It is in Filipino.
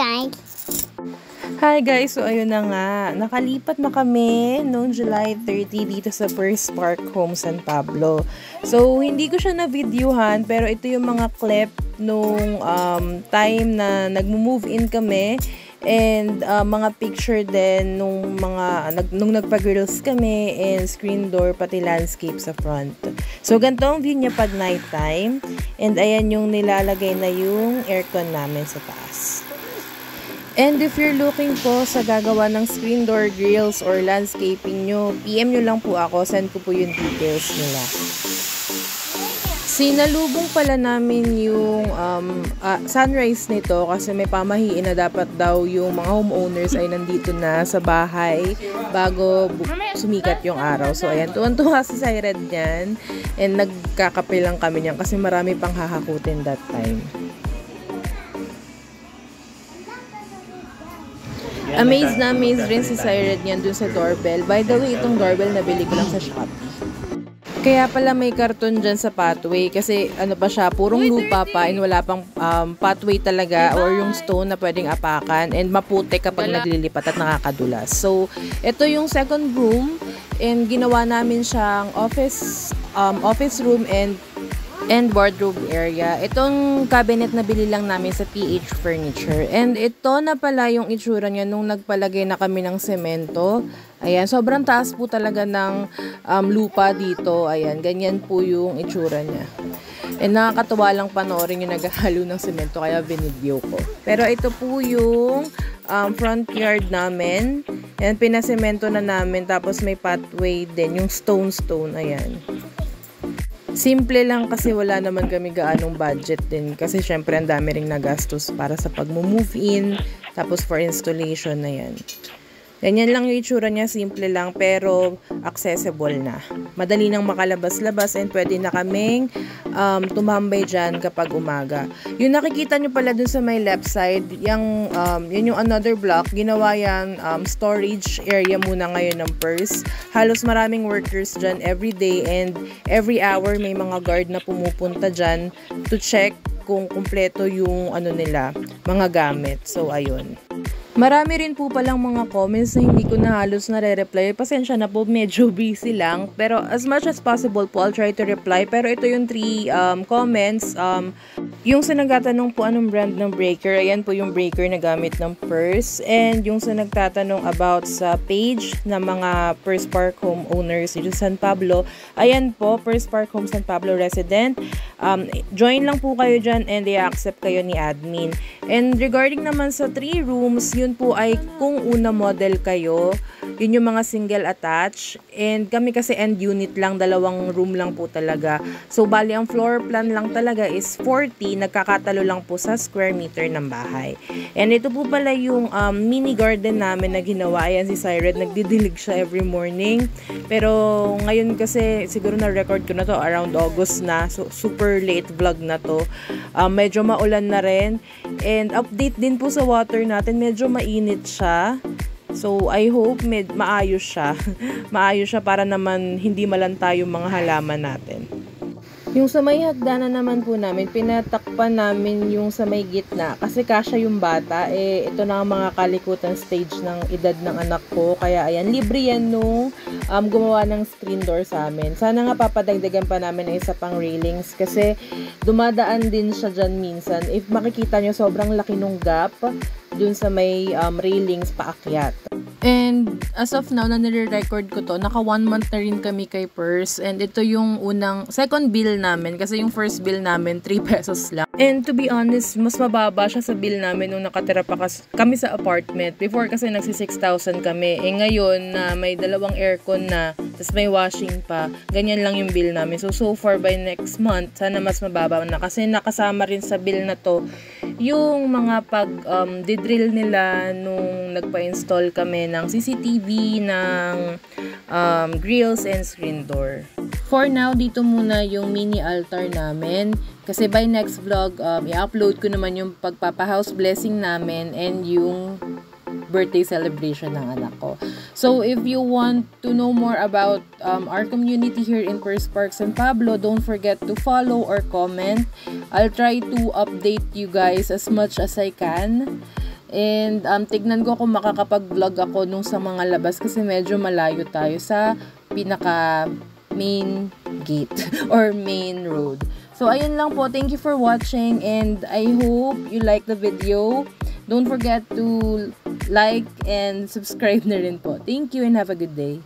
guys! Hi guys! So ayun na nga, nakalipat na kami noong July 30 dito sa First Park Home San Pablo. So hindi ko siya na-videohan pero ito yung mga clip nung time na nag-move in kami. And mga picture din nung nagpa-grills kami and screen door pati landscape sa front. So ganito ang view niya pag night time. And ayan yung nilalagay na yung aircon namin sa taas. And if you're looking po sa gagawa ng screen door grills or landscaping nyo, PM nyo lang po ako. Send ko po yung details nila. Sinalubong pala namin yung sunrise nito kasi may pamahiin na dapat daw yung mga homeowners ay nandito na sa bahay bago sumikat yung araw. So ayan, tuwan-tuwa si Siren dyan and nagkakape lang kami niyan kasi marami pang hahakutin that time. Amazed na amazed rin si Siren niyan dun sa doorbell. By the way, itong doorbell nabili ko lang sa Shopee. Kaya pala may karton dyan sa pathway kasi ano pa siya, purong lupa pa and wala pang pathway talaga or yung stone na pwedeng apakan and maputik kapag naglilipat at nakakadulas. So, ito yung second room and ginawa namin siyang office room and wardrobe area. Itong cabinet na bili lang namin sa PH Furniture. And ito na pala yung itsura niya nung nagpalagay na kami ng semento. Ayan, sobrang taas po talaga ng lupa dito. Ayan, ganyan po yung itsura niya. And nakakatawa lang panoorin yung naghahalo ng semento kaya binidyo ko. Pero ito po yung front yard namin. Ayan, pinasemento na namin. Tapos may pathway din, yung stone. Ayan. Simple lang kasi wala naman kami gaanong budget din. Kasi syempre ang dami ring nagastos para sa pag-move in. Tapos for installation na yan. Ganyan lang yung itsura niya, simple lang pero accessible na. Madali nang makalabas-labas and pwede na kaming tumambay dyan kapag umaga. Yung nakikita nyo pala dun sa may left side, yun yung another block. Ginawa yan storage area muna ngayon ng purse. Halos maraming workers dyan every day and every hour may mga guard na pumupunta dyan to check kung kumpleto yung mga gamit. So, ayun. Marami rin po palang mga comments na hindi ko na halos nare-reply. Pasensya na po, medyo busy lang. Pero as much as possible po, I'll try to reply. Pero ito yung 3 comments. Yung sa nagtatanong po anong brand ng breaker, ayan po yung breaker na gamit ng purse. And yung sa nagtatanong about sa page na mga First Park homeowners dito sa San Pablo, ayan po, First Park Home San Pablo resident. Join lang po kayo dyan and i-accept kayo ni admin. And regarding naman sa 3 rooms, yun po ay kung una model kayo, yun yung mga single attach. And kami kasi end unit lang, 2 room lang po talaga. So bali ang floor plan lang talaga is 40, nagkakatalo lang po sa square meter ng bahay. And ito po pala yung mini garden namin na ginawa. Ayan si Siren, nagdidilig siya every morning. Pero ngayon kasi siguro na-record ko na to around August na. So super late vlog na to. Medyo maulan na rin. And update din po sa water natin, medyo mainit siya. So, I hope maayos siya. Maayos siya para naman hindi malanta yung mga halaman natin. Yung sa may hagdanan naman po namin, pinatakpan namin yung sa may gitna. Kasi kasya yung bata, ito na ang mga kalikutan stage ng edad ng anak ko. Kaya ayan, libre yan nung gumawa ng screen door sa amin. Sana nga papadagdagan pa namin ng isa pang railings. Kasi dumadaan din siya dyan minsan. If makikita nyo, sobrang laki nung gap dun sa may railings paakyat. And as of now, na nire-record ko to, naka 1 month na rin kami kay Purse. And ito yung second bill namin. Kasi yung first bill namin, 3 pesos lang. And to be honest, mas mababa siya sa bill namin nung nakatira pa kami sa apartment. Before kasi nagsi 6,000 kami. Ngayon na may 2 aircon na, tapos may washing pa, ganyan lang yung bill namin. So far by next month, sana mas mababa na. Kasi nakasama rin sa bill na to yung mga didrill nila nung nagpa-install kami ng CCTV, ng grills and screen door. For now, dito muna yung mini altar namin. Kasi by next vlog, i-upload ko naman yung pagpapa-house blessing namin and yung birthday celebration ng anak ko. So, if you want to know more about our community here in First Park San Pablo, don't forget to follow or comment. I'll try to update you guys as much as I can. And tignan ko kung makakapag-vlog ako nung sa mga labas kasi medyo malayo tayo sa pinaka main gate or main road. So ayun lang po, thank you for watching and I hope you like the video. Don't forget to like and subscribe na rin po. Thank you and have a good day.